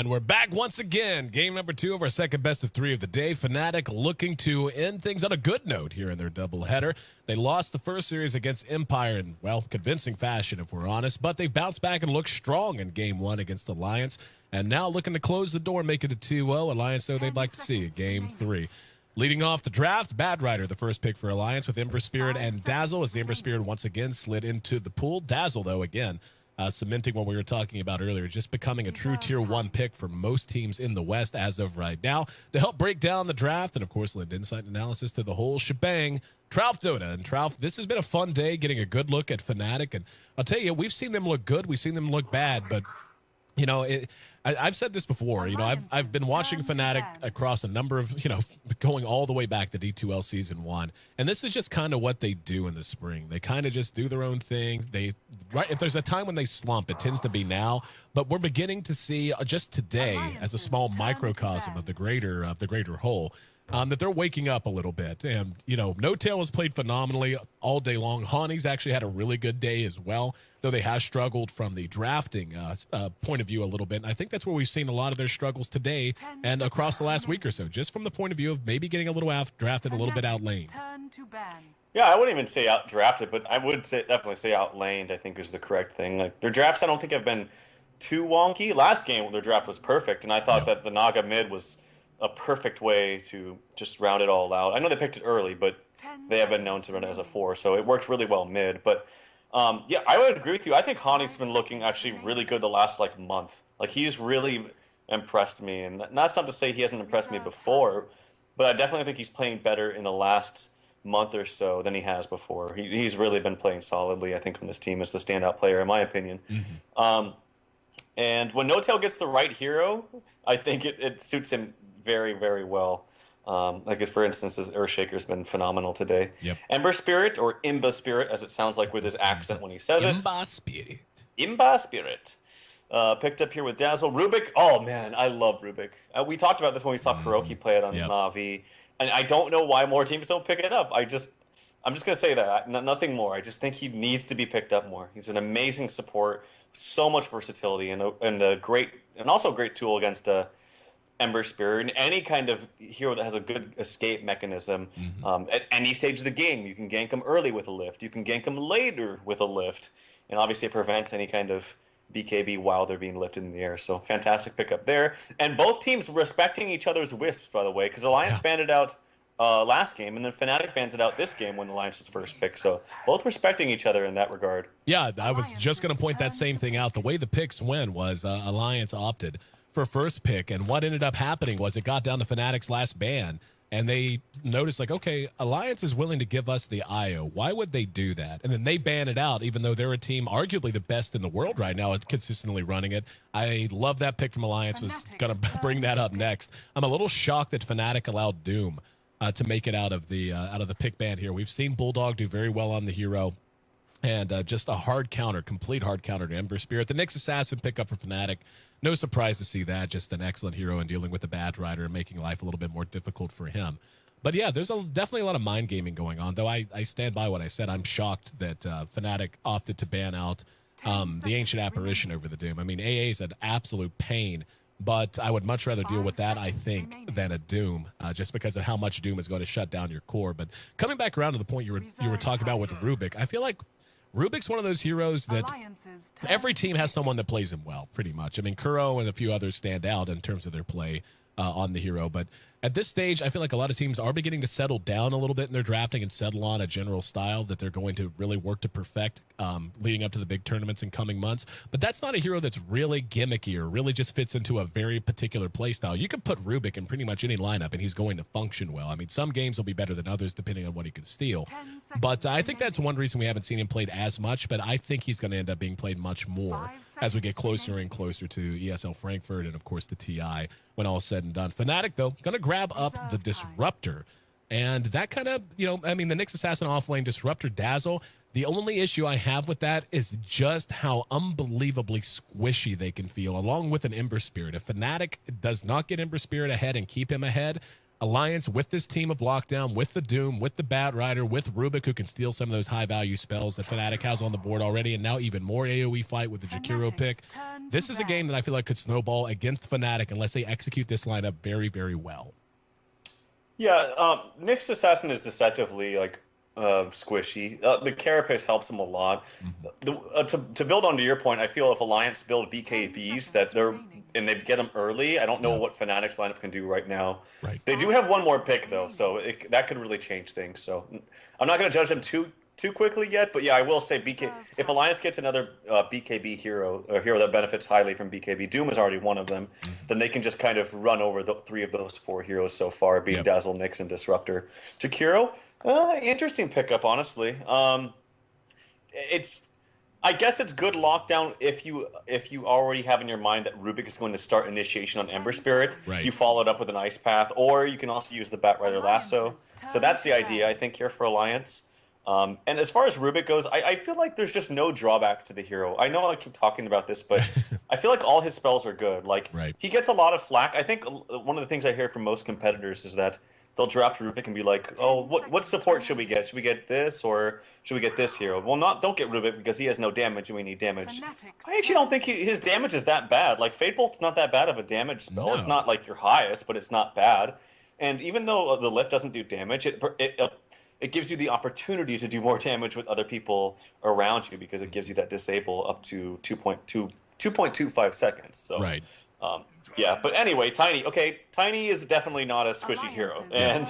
And we're back once again. Game number 2 of our second best of 3 of the day. Fnatic looking to end things on a good note here in their doubleheader. They lost the first series against Empire in, well, convincing fashion, if we're honest. But they've bounced back and looked strong in Game 1 against Alliance. And now looking to close the door, make it a 2-0. Alliance, though, they'd like to see a Game 3. Leading off the draft, Bad Rider, the first pick for Alliance with Ember Spirit and Dazzle, as the Ember Spirit once again slid into the pool. Dazzle, though, again, cementing what we were talking about earlier, just becoming a true Tier 1 pick for most teams in the West as of right now. To help break down the draft and, of course, lend insight and analysis to the whole shebang, Trouf Dota. And Trouf, this has been a fun day getting a good look at Fnatic. And I'll tell you, we've seen them look good. We've seen them look bad. But, you know, I've said this before. You know, I've been watching Fnatic across a number of, you know, going all the way back to D2L Season 1. And this is just kind of what they do in the spring. They kind of just do their own things. If there's a time when they slump, it tends to be now. But we're beginning to see just today, as a small microcosm of the greater whole, that they're waking up a little bit. And, you know, No Tail has played phenomenally all day long. Hani's actually had a really good day as well, though they have struggled from the drafting point of view a little bit. And I think that's where we've seen a lot of their struggles today and across the last week or so, just from the point of view of maybe getting a little drafted, a little bit outlaned. Yeah, I wouldn't even say out-drafted, but I would definitely say outlaned, I think is the correct thing. Like, their drafts, I don't think have been too wonky. Last game, their draft was perfect, and I thought that the Naga mid was a perfect way to just round it all out. I know they picked it early, but they have been known to run it as a 4, so it worked really well mid. But yeah, I would agree with you. I think Hani's been looking actually really good the last month. Like, he's really impressed me, and that's not to say he hasn't impressed me before, but I definitely think he's playing better in the last month or so than he has before. He's really been playing solidly, I think, on this team as the standout player, in my opinion. Mm-hmm. And when No Tail gets the right hero, I think it suits him very, very well. I guess, for instance, his Earthshaker's been phenomenal today. Yep. Ember Spirit, or Imba Spirit, as it sounds like with his accent when he says it. Imba Spirit. Imba Spirit. Picked up here with Dazzle. Rubik. Oh, man, I love Rubik. We talked about this when we saw Kuroki play it on Na'Vi. And I don't know why more teams don't pick it up. I'm just going to say that. Nothing more. I just think he needs to be picked up more. He's an amazing support. So much versatility and a great, and also a great tool against Ember Spirit, and any kind of hero that has a good escape mechanism. At any stage of the game, you can gank them early with a lift. You can gank them later with a lift. And obviously it prevents any kind of BKB while they're being lifted in the air. So fantastic pickup there. And both teams respecting each other's wisps, by the way, because Alliance banned it out last game, and then Fnatic bans it out this game when Alliance's first pick. So both respecting each other in that regard. Yeah, I was just going to point that same thing out. The way the picks went was Alliance opted for first pick, and what ended up happening was it got down to Fnatic's last ban, and they noticed, like, okay, Alliance is willing to give us the IO. Why would they do that? And then they ban it out, even though they're a team arguably the best in the world right now at consistently running it. I love that pick from Alliance. Was going to bring that up next. I'm a little shocked that Fnatic allowed Doom to make it out of the pick ban here. We've seen Bulldog do very well on the hero. And just a hard counter, complete hard counter to Ember Spirit. The Nyx Assassin pickup for Fnatic. No surprise to see that. Just an excellent hero in dealing with the Bad Rider and making life a little bit more difficult for him. But yeah, there's definitely a lot of mind gaming going on, though I stand by what I said. I'm shocked that Fnatic opted to ban out the Ancient Apparition over the Doom. I mean, AA is an absolute pain, but I would much rather deal with that, I think, than a Doom, just because of how much Doom is going to shut down your core. But coming back around to the point you were talking about with Rubik, I feel like Rubik's one of those heroes that every team has someone that plays him well, pretty much. I mean, Kuro and a few others stand out in terms of their play on the hero. But at this stage, I feel like a lot of teams are beginning to settle down a little bit in their drafting and settle on a general style that they're going to really work to perfect leading up to the big tournaments in coming months. But that's not a hero that's really gimmicky or really just fits into a very particular play style. You can put Rubik in pretty much any lineup, and he's going to function well. I mean, some games will be better than others depending on what he can steal. But I think that's one reason we haven't seen him played as much, but I think he's going to end up being played much more as we get closer and closer to ESL Frankfurt and, of course, the TI when all is said and done. Fnatic, though, going to grab up the Disruptor. And that kind of, you know, I mean, the Nyx Assassin offlane Disruptor Dazzle, the only issue I have with that is just how unbelievably squishy they can feel, along with an Ember Spirit. If Fnatic does not get Ember Spirit ahead and keep him ahead, Alliance with this team of Lockdown, with the Doom, with the Bat Rider, with Rubik, who can steal some of those high-value spells that Fnatic has on the board already, and now even more AoE fight with the Jakiro pick. This is a game that I feel like could snowball against Fnatic unless they execute this lineup very, very well. Yeah, Nyx Assassin is deceptively like squishy. The carapace helps him a lot. To build onto your point, I feel if Alliance build BKBs and they get them early, I don't know what Fnatic's lineup can do right now. Right. They do have one more pick though, so that could really change things. So I'm not going to judge them too quickly yet, but yeah, I will say if Alliance gets another BKB hero, a hero that benefits highly from BKB, Doom is already one of them, then they can just kind of run over the 3 of those 4 heroes so far, being Dazzle, Nyx, and Disruptor. Jakiro, interesting pickup, honestly. I guess it's good lockdown if you already have in your mind that Rubik is going to start initiation on Ember Spirit. Right. You follow it up with an Ice Path, or you can also use the Batrider Lasso. So that's the idea, I think, here for Alliance. And as far as Rubik goes, I feel like there's just no drawback to the hero. I know I keep talking about this, but I feel like all his spells are good. Like, he gets a lot of flack. I think one of the things I hear from most competitors is that they'll draft Rubik and be like, oh, what support should we get? Should we get this, or should we get this hero? Well, don't get Rubik because he has no damage and we need damage. I actually don't think his damage is that bad. Like, Fate Bolt's not that bad of a damage spell. No. It's not like your highest, but it's not bad. And even though the lift doesn't do damage, it gives you the opportunity to do more damage with other people around you because it gives you that disable up to 2.25 seconds. So, right. Yeah, but anyway, Tiny. Okay, Tiny is definitely not a squishy hero, and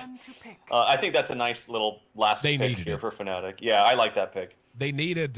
I think that's a nice little last pick here for Fnatic. Yeah, I like that pick. They needed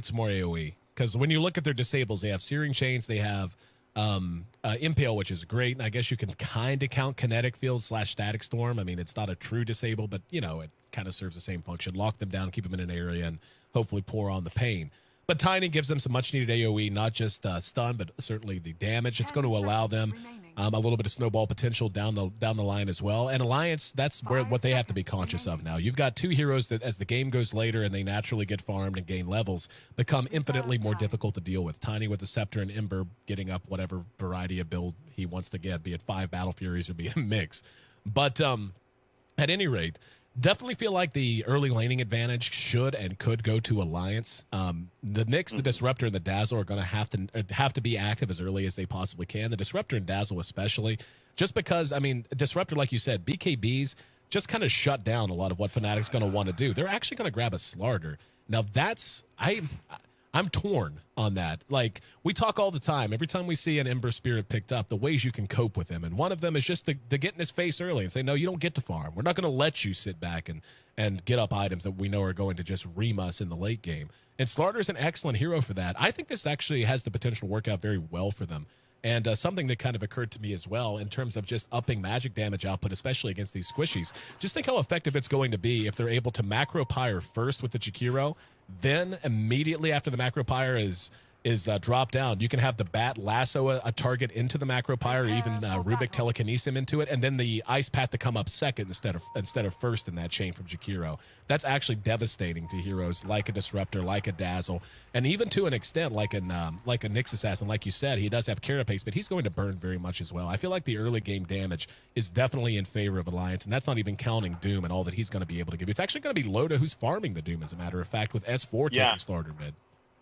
some more AOE because when you look at their disables, they have Searing Chains, they have Impale, which is great, and I guess you can kind of count Kinetic Field / Static Storm. I mean, it's not a true disable, but you know it kind of serves the same function. Lock them down, keep them in an area, and hopefully pour on the pain. But Tiny gives them some much-needed AoE, not just stun, but certainly the damage. It's going to allow them a little bit of snowball potential down the line as well. And Alliance, that's what they have to be conscious of now. You've got 2 heroes that, as the game goes later and they naturally get farmed and gain levels, become infinitely more difficult to deal with. Tiny with the Scepter and Ember getting up whatever variety of build he wants to get, be it 5 Battle Furies or be it a mix. But at any rate, definitely feel like the early laning advantage should and could go to Alliance. The Nyx, the Disruptor, and the Dazzle are going to have to be active as early as they possibly can. The Disruptor and Dazzle especially, just because, I mean, Disruptor, like you said, BKBs just kind of shut down a lot of what Fnatic's going to want to do. They're actually going to grab a Slardar. Now, I'm torn on that. Like, we talk all the time. Every time we see an Ember Spirit picked up, the ways you can cope with him. And one of them is just to get in his face early and say, no, you don't get to farm. We're not going to let you sit back and get up items that we know are going to just ream us in the late game. And Slardar's an excellent hero for that. I think this actually has the potential to work out very well for them. And something that kind of occurred to me as well in terms of just upping magic damage output, especially against these squishies. Just think how effective it's going to be if they're able to macro pyre first with the Jakiro. Then immediately after the macro pyre is dropped down, you can have the Bat lasso a target into the macro pyre, or even Rubik telekinesis him into it, and then the Ice Path to come up second instead of first in that chain from Jakiro. That's actually devastating to heroes like a Disruptor, like a Dazzle, and even to an extent like a Nyx Assassin. Like you said, he does have Carapace, but he's going to burn very much as well. I feel like the early game damage is definitely in favor of Alliance, and that's not even counting Doom and all that he's going to be able to give you. It's actually going to be Loda who's farming the Doom, as a matter of fact, with S4 taking Slardar mid.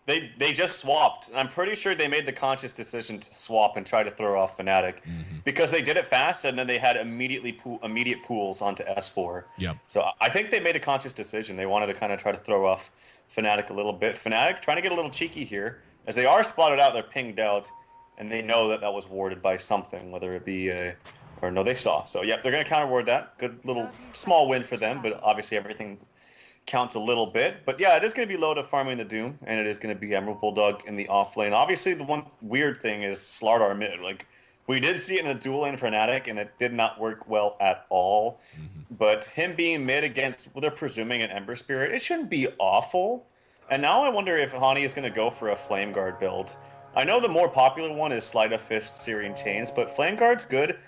They just swapped. I'm pretty sure they made the conscious decision to swap and try to throw off Fnatic because they did it fast and then they had immediate pools onto S4. Yep. So I think they made a conscious decision. They wanted to kind of try to throw off Fnatic a little bit. Fnatic trying to get a little cheeky here as they are spotted out. They're pinged out and they know that was warded by something, whether it be or no, they saw. So yep, they're going to counter ward that. Good little small win for them, but obviously everything counts a little bit. But yeah, it is going to be Loda farming the Doom, and it is going to be Emerald Bulldog in the off lane. Obviously, the one weird thing is Slardar mid. Like, we did see it in a dual lane for Fnatic, and it did not work well at all. But him being mid against, well, they're presuming an Ember Spirit, it shouldn't be awful. And now I wonder if Hani is going to go for a Flame Guard build. I know the more popular one is Sleight of Fist, Searing Chains, but Flame Guard's good.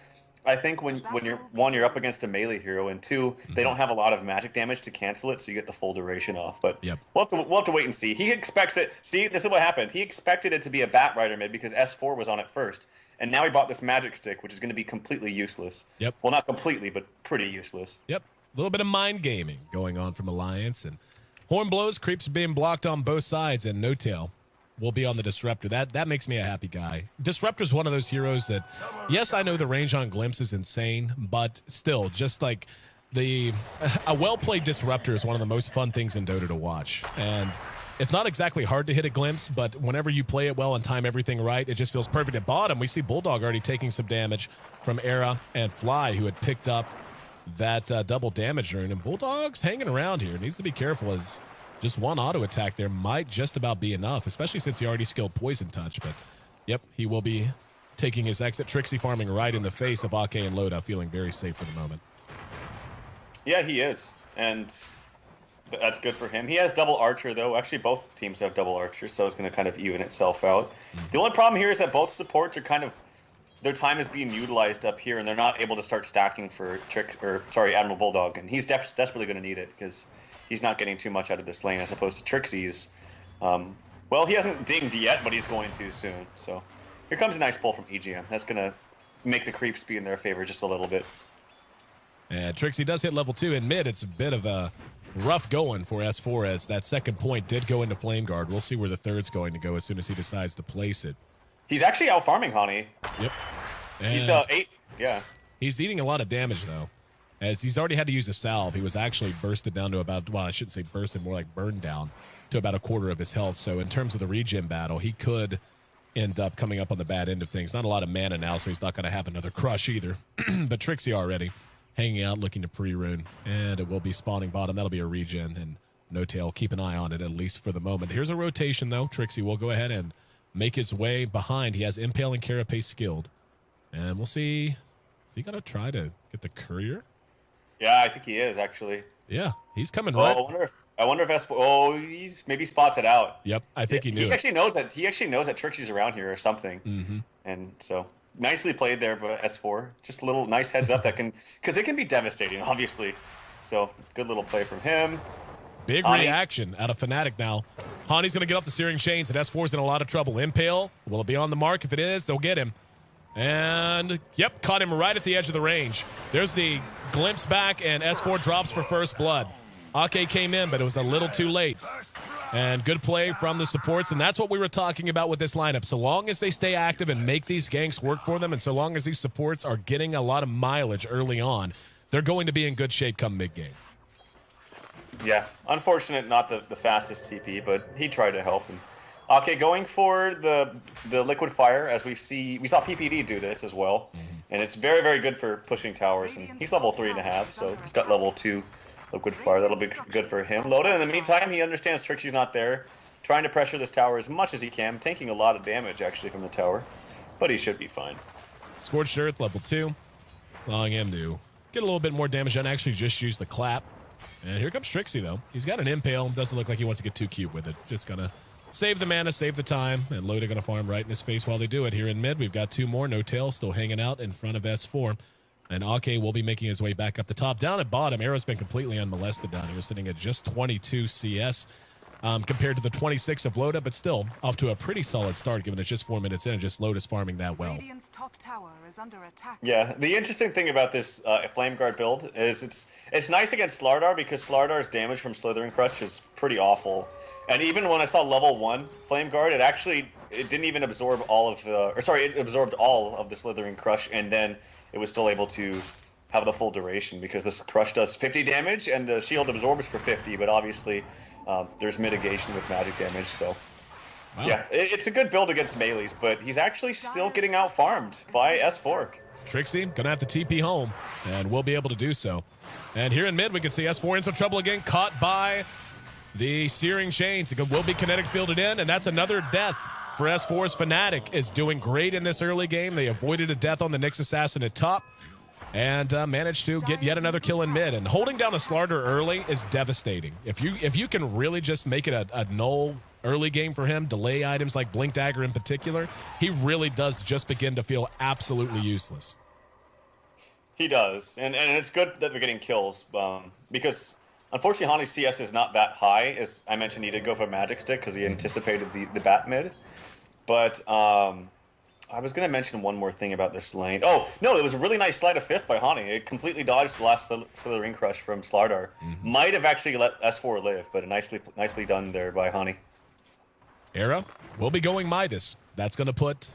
I think when you're up against a melee hero, and 2, they don't have a lot of magic damage to cancel it, so you get the full duration off. But we'll have to wait and see. He expects it. See, this is what happened. He expected it to be a Batrider mid because S4 was on it first, and now he bought this magic stick, which is going to be completely useless. Yep. Well, not completely, but pretty useless. Yep. A little bit of mind gaming going on from Alliance, and horn blows, creeps being blocked on both sides, and no tail. will be on the Disruptor. That makes me a happy guy. Disruptor's one of those heroes that, yes, I know the range on Glimpse is insane, but still, just like a well-played Disruptor is one of the most fun things in Dota to watch. And it's not exactly hard to hit a Glimpse, but whenever you play it well and time everything right, it just feels perfect. At bottom, we see Bulldog already taking some damage from Era and Fly, who had picked up that double damage rune. And Bulldog's hanging around here. Needs to be careful, as just one auto attack there might just about be enough, especially since he already skilled Poison Touch. But, yep, he will be taking his exit. Trixie farming right in the face of Ake and Loda, feeling very safe for the moment. Yeah, he is. And that's good for him. He has double Archer, though. Actually, both teams have double Archer, so it's going to kind of even itself out. The only problem here is that both supports are kind of, their time is being utilized up here, and they're not able to start stacking for Admiral Bulldog. And he's desperately going to need it, because he's not getting too much out of this lane as opposed to Trixie's. Well, he hasn't dinged yet, but he's going to soon. So here comes a nice pull from EGM. That's going to make the creeps be in their favor just a little bit. And Trixie does hit level 2 in mid. It's a bit of a rough going for S4, as that second point did go into Flame Guard. We'll see where the third's going to go as soon as he decides to place it. He's actually out farming Hani. Yep. And he's 8. Yeah. He's eating a lot of damage, though, as he's already had to use a salve. He was actually bursted down to about, well, I shouldn't say bursted, more like burned down to about a quarter of his health. So in terms of the regen battle, he could end up coming up on the bad end of things. Not a lot of mana now, so he's not going to have another crush either. But Trixie already hanging out, looking to pre-rune, and it will be spawning bottom. That'll be a regen, and No Tail, keep an eye on it, at least for the moment. Here's a rotation, though. Trixie will go ahead and make his way behind. He has Impale and Carapace skilled. And we'll see. Is he going to try to get the Courier? Yeah, I think he is, actually. Yeah, he's coming right. I wonder if S4... Oh, he's maybe spots it out. Yep, I think he knew. He actually knows that Trixie's around here or something. Mm-hmm. And so... Nicely played there, but S4. Just a little nice heads up that can... Because it can be devastating, obviously. So, good little play from him. Big reaction out of Fnatic now. Hani's going to get off the Searing Chains, and S4's in a lot of trouble. Impale, will it be on the mark? If it is, they'll get him. And, yep, caught him right at the edge of the range. There's the glimpse back, and S4 drops for first blood. Ake came in, but it was a little too late. And good play from the supports, and that's what we were talking about with this lineup. So long as they stay active and make these ganks work for them, and so long as these supports are getting a lot of mileage early on, they're going to be in good shape come mid-game. Yeah, unfortunate, not the fastest TP, but he tried to help. And okay, going for the liquid fire, as we saw PPD do this as well, and it's very, very good for pushing towers. And he's level 3.5, so he's got level 2. Liquid fire, that'll be good for him. Loda, in the meantime, he understands Trixie's not there. Trying to pressure this tower as much as he can. Taking a lot of damage, actually, from the tower. But he should be fine. Scorched Earth, level 2. Allowing him to get a little bit more damage and actually just use the clap. And here comes Trixie, though. He's got an Impale. Doesn't look like he wants to get too cute with it. Just gonna save the mana, save the time. And Loda gonna farm right in his face while they do it. Here in mid, we've got 2 more. No Tail still hanging out in front of S4. And Ake will be making his way back up the top. Down at bottom, Arrow's been completely unmolested down here, sitting at just 22 CS compared to the 26 of Loda, but still off to a pretty solid start, given it's just 4 minutes in and just Loda's farming that well. Top tower is under attack. Yeah, the interesting thing about this Flame Guard build is it's nice against Slardar, because Slardar's damage from Slithering Crutch is pretty awful. And even when I saw level 1 Flame Guard, it didn't even absorb all of it absorbed all of the Slithering Crush, and then it was still able to have the full duration, because this Crush does 50 damage and the shield absorbs for 50, but obviously there's mitigation with magic damage, so... Wow. Yeah, it's a good build against melees, but he's actually still getting out-farmed by S4. Trixie gonna have to TP home, and will be able to do so. And here in mid, we can see S4 in some trouble again, caught by the Searing Chains. It will be kinetic fielded in, and that's another death for S4's. Fnatic is doing great in this early game. They avoided a death on the Nyx Assassin at top and managed to get yet another kill in mid. And holding down a Slardar early is devastating. If you can really just make it a null early game for him, delay items like Blink Dagger in particular, he really does just begin to feel absolutely useless. He does, and it's good that they're getting kills, because unfortunately Hani's CS is not that high. As I mentioned, he did go for Magic Stick because he anticipated the bat mid. But I was going to mention one more thing about this lane. Oh, no, it was a really nice sleight of fist by Hani. It completely dodged the last Slithering Crush from Slardar. Might have actually let S4 live, but nicely done there by Hani. Era We'll be going Midas. That's going to put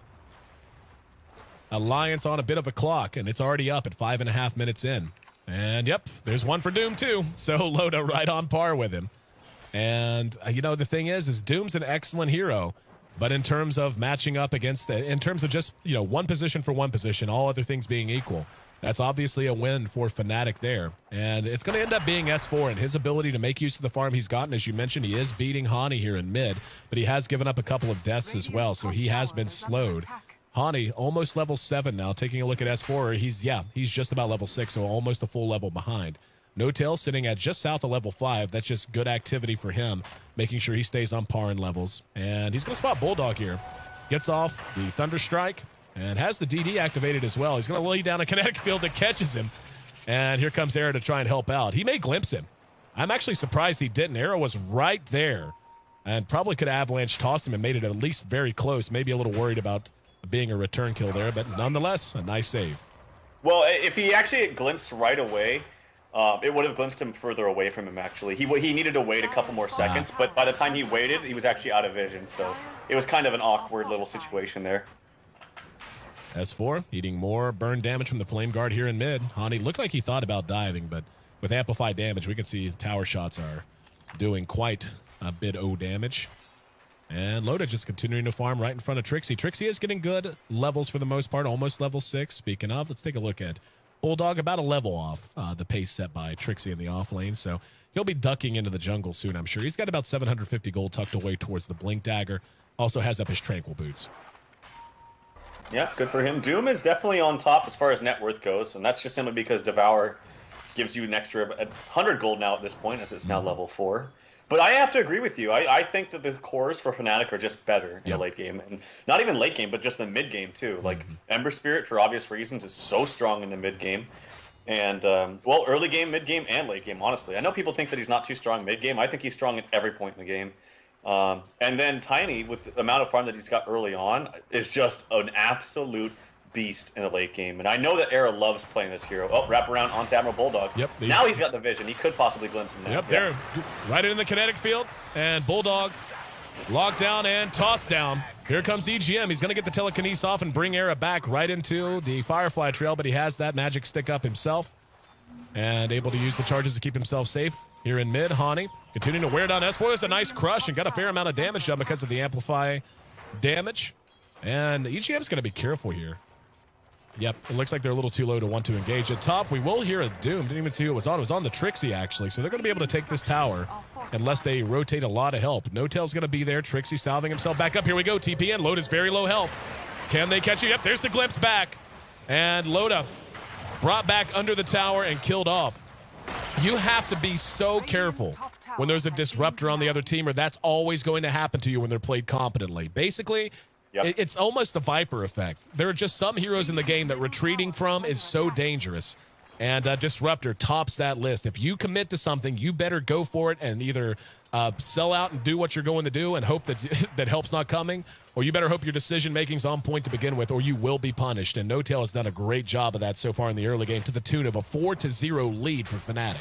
Alliance on a bit of a clock, and it's already up at 5.5 minutes in. And, yep, there's one for Doom, too. So Loda right on par with him. And, you know, the thing is Doom's an excellent hero. But in terms of matching up against, in terms of just, you know, one position for one position, all other things being equal, that's obviously a win for Fnatic there. And it's going to end up being S4 and his ability to make use of the farm he's gotten. As you mentioned, he is beating Hani here in mid, but he has given up a couple of deaths as well, so he has been slowed. Hani, almost level 7 now. Taking a look at S4, he's just about level 6, so almost a full level behind. No-Tail sitting at just south of level 5. That's just good activity for him, making sure he stays on par in levels. And he's going to spot Bulldog here. Gets off the Thunder Strike and has the DD activated as well. He's going to lay down a kinetic field that catches him. And here comes Era to try and help out. He may glimpse him. I'm actually surprised he didn't. Era was right there and probably could have Avalanche tossed him and made it at least very close. Maybe a little worried about being a return kill there, but nonetheless, a nice save. Well, if he actually glimpsed right away, it would have glimpsed him further away from him, actually. He needed to wait a couple more seconds, but by the time he waited, he was actually out of vision, so it was kind of an awkward little situation there. S4 eating more burn damage from the Flame Guard here in mid. Hani looked like he thought about diving, but with amplified damage, we can see tower shots are doing quite a bit of damage. And Loda just continuing to farm right in front of Trixie. Trixie is getting good levels for the most part, almost level 6. Speaking of, let's take a look at Bulldog, about a level off the pace set by Trixie in the off lane. So he'll be ducking into the jungle soon, I'm sure. He's got about 750 gold tucked away towards the Blink Dagger. Also has up his Tranquil Boots. Yeah, good for him. Doom is definitely on top as far as net worth goes, and that's just simply because Devour gives you an extra 100 gold now at this point, as it's now level 4. But I have to agree with you. I think that the cores for Fnatic are just better in the late game. And not even late game, but just the mid game, too. Like, Ember Spirit, for obvious reasons, is so strong in the mid game. And, well, early game, mid game, and late game, honestly. I know people think that he's not too strong mid game. I think he's strong at every point in the game. And then Tiny, with the amount of farm that he's got early on, is just an absolute beast in the late game. And I know that Era loves playing this hero. Oh, wrap around onto Admiral Bulldog. Yep. Now he's got the vision. He could possibly glimpse him now. Yep, there. Right in the kinetic field. And Bulldog locked down and tossed down. Here comes EGM. He's going to get the telekinesis off and bring Era back right into the Firefly Trail, but he has that magic stick up himself and able to use the charges to keep himself safe here in mid. Hani continuing to wear down S4. There's a nice crush and got a fair amount of damage done because of the amplify damage. And EGM's going to be careful here. Yep, it looks like they're a little too low to want to engage. At top, we will hear a Doom. Didn't even see who it was on. It was on the Trixie, actually. So they're going to be able to take this tower unless they rotate a lot of help. No-Tail's going to be there. Trixie salving himself back up. Here we go. TPN. Loda's very low health. Can they catch it? Yep, there's the glimpse back. And Loda brought back under the tower and killed off. You have to be so careful when there's a disruptor on the other team, or that's always going to happen to you when they're played competently. Basically, it's almost the Viper effect. There are just some heroes in the game that retreating from is so dangerous, and Disruptor tops that list. If you commit to something, you better go for it and either sell out and do what you're going to do and hope that that help's not coming, or you better hope your decision-making's on point to begin with, or you will be punished. And No-Tail has done a great job of that so far in the early game to the tune of a 4-0 lead for Fnatic.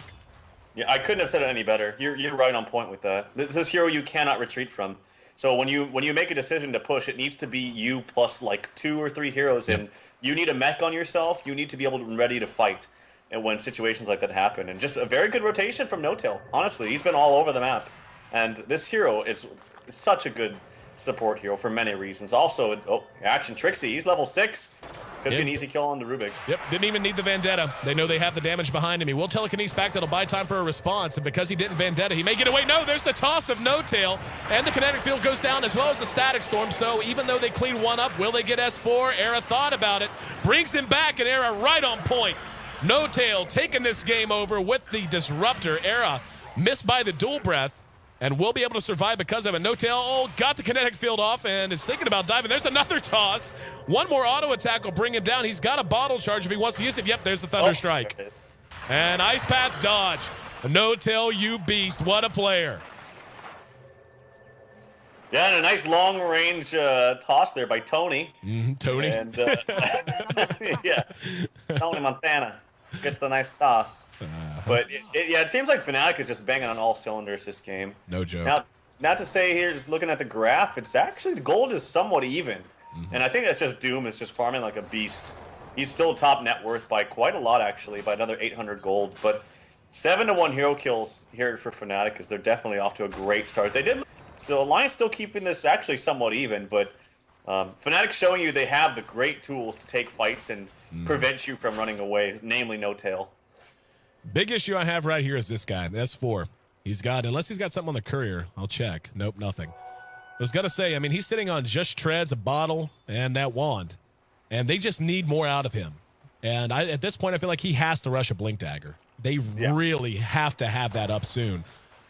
Yeah, I couldn't have said it any better. You're right on point with that. This hero you cannot retreat from. So when you make a decision to push, it needs to be you plus like 2 or 3 heroes, and you need a mech on yourself. You need to be able to be ready to fight, and when situations like that happen. And just a very good rotation from No-Tail. Honestly, he's been all over the map, and this hero is such a good support hero for many reasons. Also, action Trixie, he's level 6. Could be an easy kill on the Rubik. Yep, didn't even need the Vendetta. They know they have the damage behind him. He will telekinesis back. That'll buy time for a response. And because he didn't Vendetta, he may get away. No, there's the toss of No-Tail. And the kinetic field goes down as well as the static storm. So even though they clean one up, will they get S4? Era thought about it. Brings him back, and Era right on point. No-Tail taking this game over with the Disruptor. Era missed by the dual breath. And will be able to survive because of it. No-Tail got the kinetic field off and is thinking about diving. There's another toss. One more auto attack will bring him down. He's got a bottle charge if he wants to use it. Yep, there's the Thunder Strike. And Ice Path dodge. No-Tail, you beast. What a player. Yeah, and a nice long-range toss there by Tony. Tony. And, yeah, Tony Montana gets the nice toss. But it seems like Fnatic is just banging on all cylinders this game. No joke. Now, not to say here, just looking at the graph, it's actually the gold is somewhat even, and I think that's just Doom is just farming like a beast. He's still top net worth by quite a lot, actually, by another 800 gold. But 7-1 hero kills here for Fnatic because they're definitely off to a great start. They did. So Alliance still keeping this actually somewhat even, but Fnatic showing you they have the great tools to take fights and prevent you from running away, namely no tail. Big issue I have right here is this guy, S4. He's got, unless he's got something on the courier, I'll check. Nope, nothing. I was going to say, I mean, he's sitting on just treads, a bottle, and that wand. And they just need more out of him. And at this point, I feel like he has to rush a Blink Dagger. They really have to have that up soon.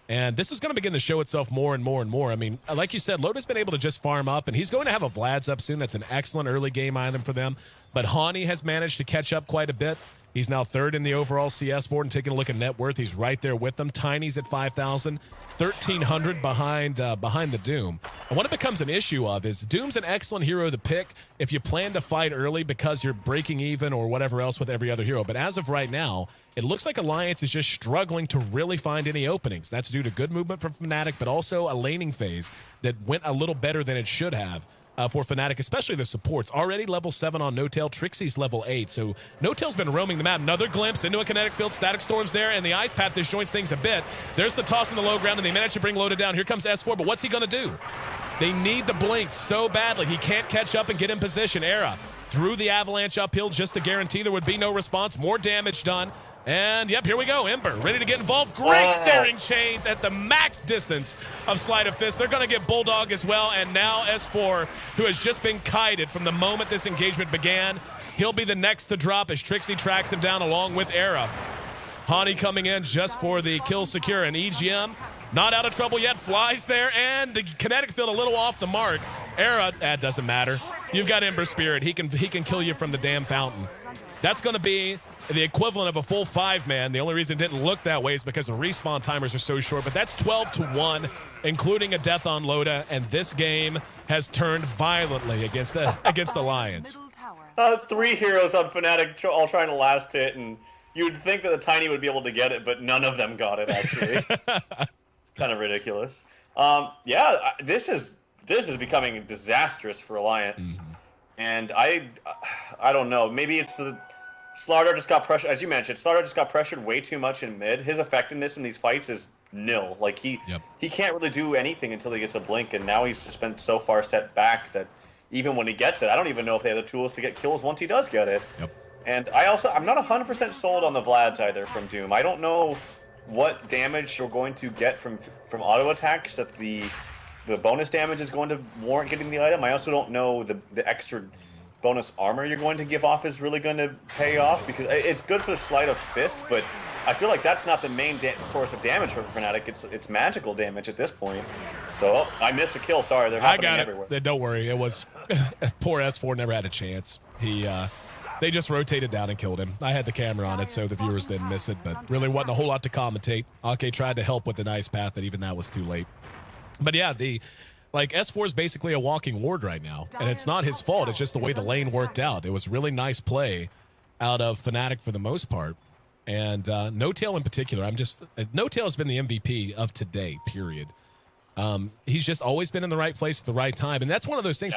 And this is going to begin to show itself more and more and more. I mean, like you said, Loda's been able to just farm up, and he's going to have a Vlad's up soon. That's an excellent early game item for them. But Hani has managed to catch up quite a bit. He's now third in the overall CS board, and taking a look at net worth, he's right there with them. Tiny's at 5,000, 1,300 behind the Doom. And what it becomes an issue of is Doom's an excellent hero to pick if you plan to fight early because you're breaking even or whatever else with every other hero. But as of right now, it looks like Alliance is just struggling to really find any openings. That's due to good movement from Fnatic, but also a laning phase that went a little better than it should have. For Fnatic, especially the supports. Already level 7 on No-Tail. Trixie's level 8. So No-Tail's been roaming the map. Another glimpse into a kinetic field. Static Storm's there, and the Ice Path disjoints things a bit. There's the toss in the low ground, and they manage to bring Loda down. Here comes S4, but what's he going to do? They need the blink so badly. He can't catch up and get in position. Era threw the avalanche uphill just to guarantee there would be no response. More damage done. And, yep, here we go. Ember ready to get involved. Great searing chains at the max distance of Sleight of Fist. They're going to get Bulldog as well. And now S4, who has just been kited from the moment this engagement began. He'll be the next to drop as Trixie tracks him down along with Era. Hani coming in just for the kill secure. And EGM, not out of trouble yet, flies there. And the kinetic field a little off the mark. Era, that doesn't matter. You've got Ember Spirit. He can kill you from the damn fountain. That's going to be the equivalent of a full 5-man. The only reason it didn't look that way is because the respawn timers are so short. But that's 12-1, including a death on Loda. And this game has turned violently against Alliance. 3 heroes on Fnatic all trying to last hit, and you'd think that the Tiny would be able to get it, but none of them got it, actually. It's kind of ridiculous. Yeah, this is becoming disastrous for Alliance. And I don't know. Maybe it's the Slardar just got pressured, as you mentioned. Slardar just got pressured way too much in mid. His effectiveness in these fights is nil. Like he can't really do anything until he gets a blink, and now he's just been so far set back that even when he gets it, I don't even know if they have the tools to get kills once he does get it. And I'm not 100% sold on the Vlads either from Doom. I don't know what damage you're going to get from auto attacks that the bonus damage is going to warrant getting the item. I also don't know the extra bonus armor you're going to give off is really going to pay off, because it's good for the Sleight of Fist, but I feel like that's not the main source of damage for Fnatic. It's magical damage at this point. So I missed a kill. Sorry, they're happening everywhere. Don't worry. It was poor S4 never had a chance. They just rotated down and killed him. I had the camera on it so the viewers didn't miss it, but really wasn't a whole lot to commentate. Ake tried to help with the nice path, but even that was too late. But yeah, S4 is basically a walking ward right now, and it's not his fault. It's just the way the lane worked out. It was really nice play out of Fnatic for the most part, and No-Tail in particular. No-Tail has been the MVP of today, period. He's just always been in the right place at the right time, and that's one of those things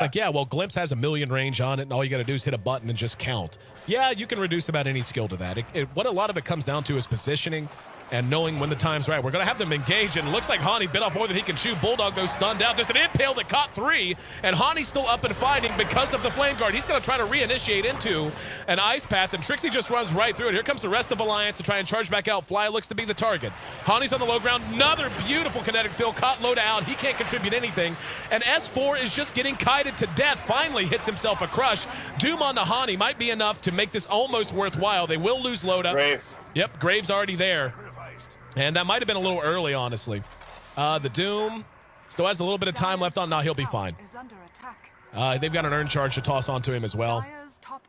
Glimpse has a million range on it, and all you got to do is hit a button and just count. Yeah, you can reduce about any skill to that. What a lot of it comes down to is positioning and knowing when the time's right. We're going to have them engage, and it looks like Hani bit off more than he can chew. Bulldog goes stunned out. There's an impale that caught 3, and Hani's still up and fighting because of the Flame Guard. He's going to try to reinitiate into an Ice Path, and Trixie just runs right through it. Here comes the rest of Alliance to try and charge back out. Fly looks to be the target. Hani's on the low ground. Another beautiful kinetic field. Caught Loda out. He can't contribute anything, and S4 is just getting kited to death. Finally hits himself a crush. Doom on the Hani might be enough to make this almost worthwhile. They will lose Loda. Grave. Yep, Graves already there. And that might have been a little early, honestly. The Doom still has a little bit of time left on. Now he'll be fine. They've got an Urn Charge to toss onto him as well.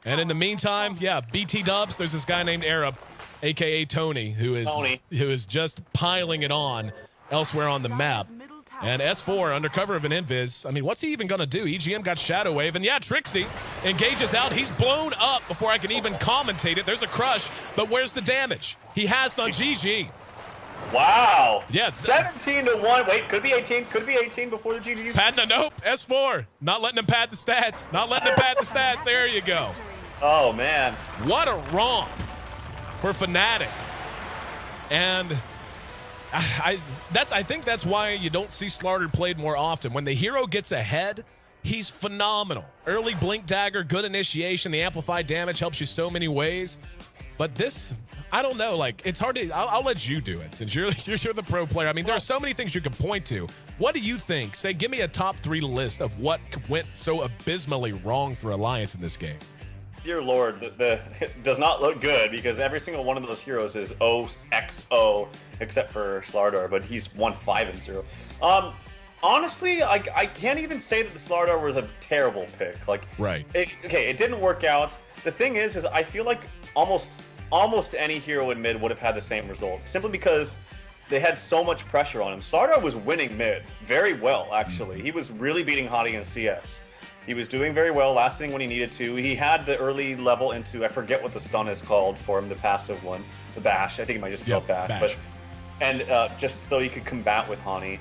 And in the meantime, BT Dubs, there's this guy named Arab, a.k.a. Tony, who is just piling it on elsewhere on the map. And S4, under cover of an invis, I mean, what's he even going to do? EGM got Shadow Wave, and Trixie engages out. He's blown up before I can even commentate it. There's a crush, but where's the damage? He has the GG. Wow. Yes. 17-1. Wait, could be 18. Could be 18 before the GG's. Nope. S4. Not letting him pad the stats. There you go. Oh, man. What a romp for Fnatic. And I think that's why you don't see Slardar played more often. When the hero gets ahead, he's phenomenal. Early blink dagger, good initiation. The amplified damage helps you so many ways. But this, I don't know. Like, it's hard to. I'll let you do it since you're the pro player. I mean, there are so many things you can point to. What do you think? Say, give me a top 3 list of what went so abysmally wrong for Alliance in this game. Dear Lord, it does not look good because every single one of those heroes is OXO except for Slardar, but he's 1-5-0. Honestly, I can't even say that the Slardar was a terrible pick. Like, right? It didn't work out. The thing is I feel like almost any hero in mid would have had the same result, simply because they had so much pressure on him. Slardar was winning mid very well, actually. He was really beating Hottie in CS. He was doing very well, lasting when he needed to. He had the early level into, I forget what the stun is called for him, the passive one, the bash. I think it might just be called bash. Bash. And just so he could combat with Hottie.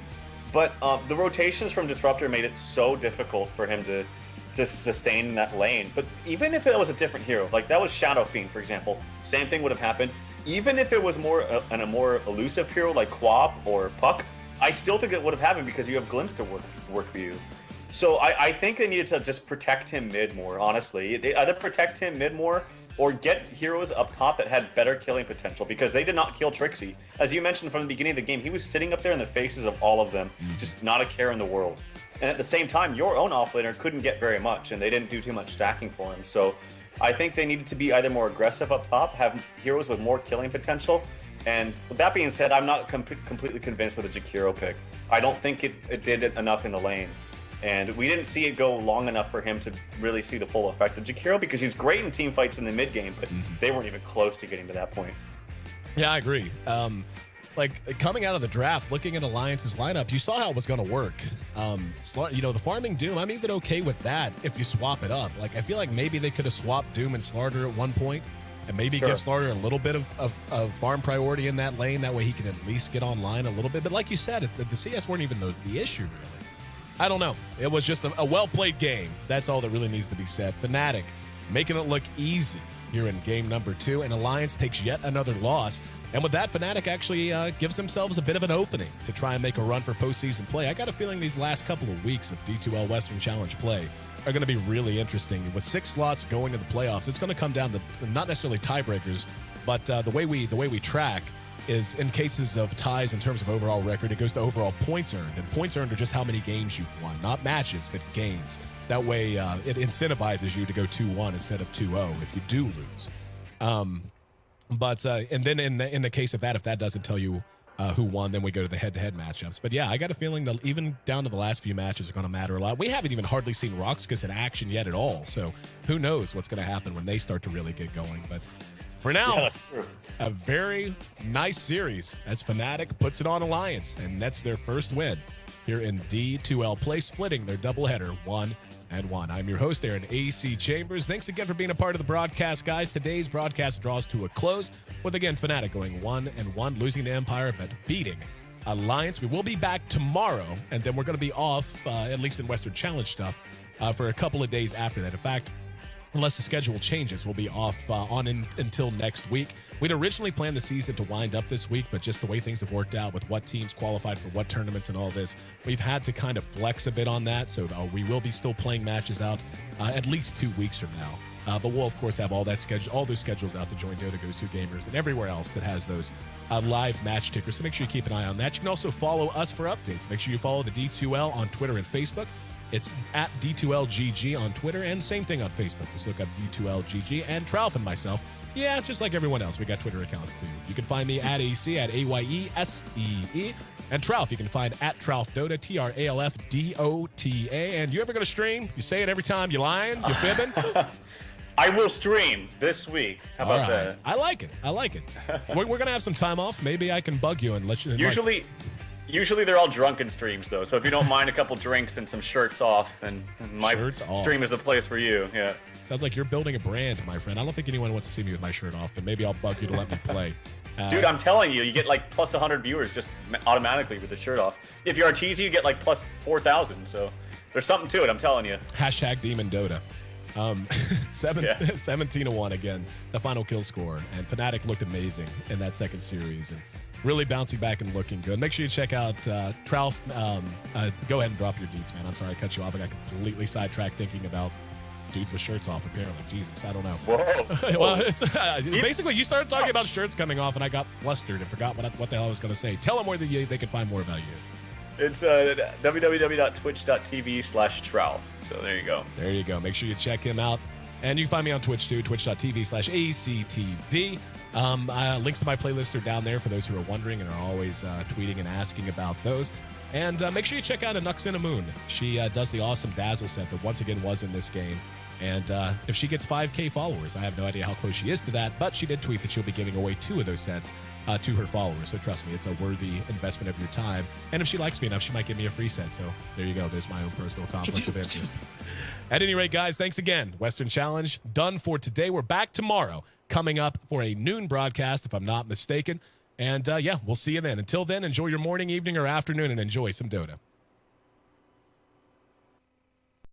But the rotations from Disruptor made it so difficult for him to sustain that lane. But even if it was a different hero, like that was Shadow Fiend, for example, same thing would have happened. Even if it was a more elusive hero like Quap or Puck, I still think it would have happened because you have Glimpse to work for you. So I think they needed to just protect him mid more, honestly. They either protect him mid more or get heroes up top that had better killing potential, because they did not kill Trixie. As you mentioned from the beginning of the game, he was sitting up there in the faces of all of them, just not a care in the world. And at the same time, your own offlaner couldn't get very much, and they didn't do too much stacking for him. So I think they needed to be either more aggressive up top, have heroes with more killing potential. And with that being said, I'm not completely convinced of the Jakiro pick. I don't think it did it enough in the lane. And we didn't see it go long enough for him to really see the full effect of Jakiro, because he's great in team fights in the mid game, but they weren't even close to getting to that point. Yeah, I agree. Like coming out of the draft, looking at Alliance's lineup, you saw how it was going to work. The farming Doom, I'm even okay with that if you swap it up. Like, I feel like maybe they could have swapped Doom and Slardar at one point, and maybe give Slardar a little bit of farm priority in that lane. That way he can at least get online a little bit. But like you said, the CS weren't even the issue, really. I don't know. It was just a well-played game. That's all that really needs to be said. Fnatic making it look easy here in game number 2, and Alliance takes yet another loss. And with that, Fnatic actually gives themselves a bit of an opening to try and make a run for postseason play. I got a feeling these last couple of weeks of D2L Western Challenge play are going to be really interesting. With 6 slots going to the playoffs, it's going to come down to not necessarily tiebreakers, but the way we track is in cases of ties in terms of overall record, it goes to overall points earned. And points earned are just how many games you've won, not matches, but games. That way, it incentivizes you to go 2-1 instead of 2-0 if you do lose. And then in the case of that, if that doesn't tell you who won, then we go to the head-to-head matchups. But yeah, I got a feeling that even down to the last few matches are going to matter a lot. We haven't even hardly seen Roxas in action yet at all. So who knows what's going to happen when they start to really get going. But for now, a very nice series as Fnatic puts it on Alliance, and that's their first win here in D2L play, splitting their doubleheader 1-1. I'm your host, Aaron AC Chambers. Thanks again for being a part of the broadcast, guys. Today's broadcast draws to a close with, again, Fnatic going 1-1, losing to Empire, but beating Alliance. We will be back tomorrow, and then we're going to be off, at least in Western Challenge stuff, for a couple of days after that. In fact, unless the schedule changes, we'll be off until next week. We'd originally planned the season to wind up this week, but just the way things have worked out with what teams qualified for what tournaments and all this, we've had to kind of flex a bit on that. So we will be still playing matches out at least 2 weeks from now. But we'll, of course, have all those schedules out to join Dota Goes Who Gamers and everywhere else that has those live match tickers. So make sure you keep an eye on that. You can also follow us for updates. Make sure you follow the D2L on Twitter and Facebook. It's at D2LGG on Twitter, and same thing on Facebook. Just look up D2LGG. And Tralf and myself, yeah, just like everyone else, we got Twitter accounts too. You can find me at AC, at AYESEE. And Tralf, you can find at TralfDota, TRALFDOTA. And you ever going to stream? You say it every time. You lying? You fibbing? I will stream this week. How about that? I like it. We're going to have some time off. Maybe I can bug you and let you know. Usually they're all drunken streams, though. So if you don't mind a couple drinks and some shirts off, then my stream is the place for you. Yeah. Sounds like you're building a brand, my friend. I don't think anyone wants to see me with my shirt off, but maybe I'll bug you to let me play. Dude, I'm telling you, you get like plus 100 viewers just automatically with the shirt off. If you're Arteezy, you get like plus 4,000. So there's something to it, I'm telling you. Hashtag Demon Dota. 17-1 again, the final kill score. And Fnatic looked amazing in that second series and really bouncing back and looking good. Make sure you check out Trout. Go ahead and drop your deets, man. I'm sorry I cut you off. I got completely sidetracked thinking about dudes with shirts off, apparently. Jesus, I don't know. Whoa. Well, it's, basically, you started talking about shirts coming off, and I got flustered and forgot what the hell I was going to say. Tell them where they can find more about you. It's www.twitch.tv/Trout. So there you go. There you go. Make sure you check him out. And you can find me on Twitch, too, twitch.tv/ACTV. Links to my playlist are down there for those who are wondering and are always tweeting and asking about those. And make sure you check out Nux in a Moon. She does the awesome Dazzle set that once again was in this game. And if she gets 5K followers, I have no idea how close she is to that, but she did tweet that she'll be giving away 2 of those sets to her followers. So trust me, it's a worthy investment of your time. And if she likes me enough, she might give me a free set. So there you go. There's my own personal conflict of interest. At any rate, guys, thanks again. Western Challenge done for today. We're back tomorrow, coming up for a noon broadcast, if I'm not mistaken. And yeah, we'll see you then. Until then, enjoy your morning, evening, or afternoon, and enjoy some Dota.